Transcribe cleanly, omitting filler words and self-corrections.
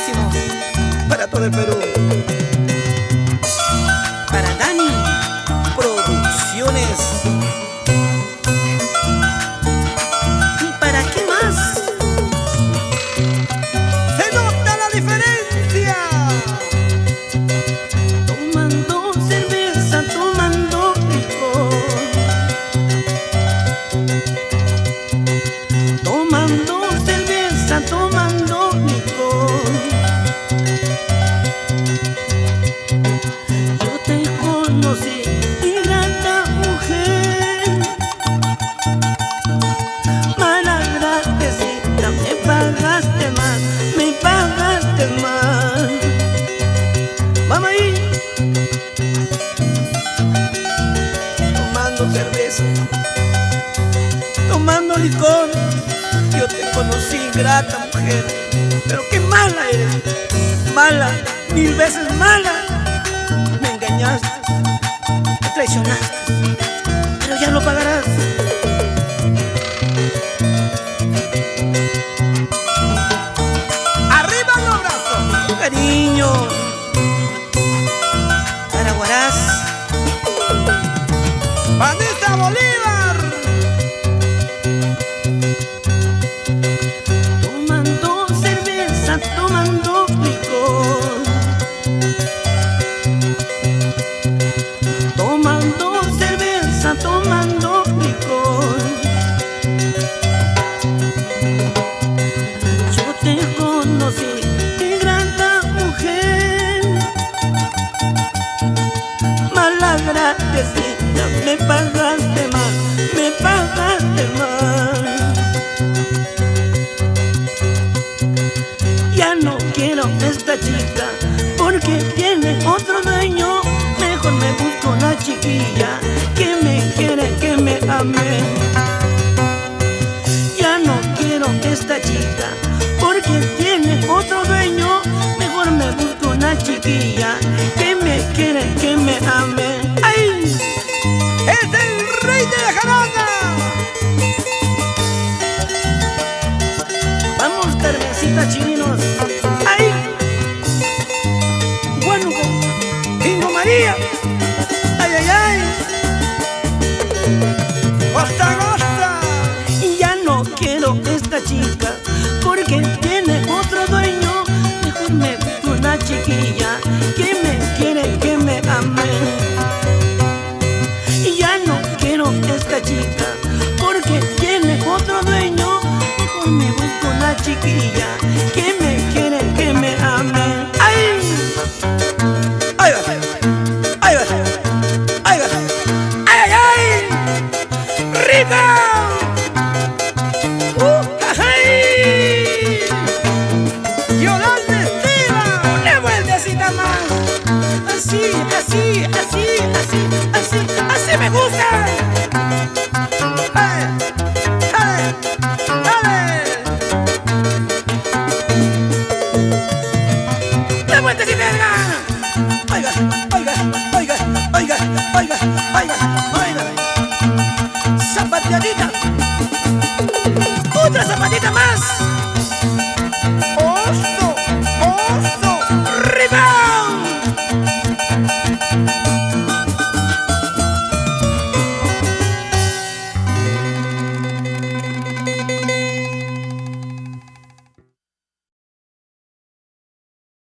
buenísimo para todo el Perú. Para Dani Producciones. ¿Y para qué más? ¡Se nota la diferencia! Tomando cerveza, tomando licor. Tomando cerveza, tomando licor. Yo te conocí, mi grata mujer, mal agradecida, me pagaste mal, me pagaste mal. Vamos ahí. Tomando cerveza, tomando licor. Yo te conocí, grata mujer, pero qué mala eres, mala, 1000 veces mala. Me engañaste, me traicionaste, pero ya lo pagarás. ¡Arriba los brazos! Cariño, para Huaraz, Vanessa Bolívar. Tomando cerveza, tomando licor. Tomando cerveza, tomando licor. Yo te conocí, mi grata mujer, mal agradecida, me pagaste mal, me pagaste mal. Ya no quiero esta chica porque tiene otro dueño. Mejor me busco una chiquilla que me quiere, que me ame. Ya no quiero esta chica porque tiene otro dueño. Mejor me busco una chiquilla que me quiere, que me ame. ¡Ay! ¡Es el rey de la jarana! Vamos, Carmencita Chirinos. ¡Ay! Huánuco, Ingo María. ¡Ay, ay, ay! ¡Gosta, gosta! Ya no quiero esta chica porque tiene otro dueño. Mejor me busco una chiquilla que me quiere, que me ame. Ya no quiero esta chica porque tiene otro dueño. Mejor me busco una chiquilla que me quiere, que me ame. ¡Ay! ¡Ay, va! ¡Ay, va! ¡Ay, va! ¡Ay, ay, ay! ¡Rica! ¡Ay! ¡Yolanda Estela! ¡Una vueltecita más! Así, así, así, así, así, así me gusta. ¡Ay! ¡Ay! ¡Dale! ¡La vueltecita! Oiga, oiga, oiga, oiga, oiga.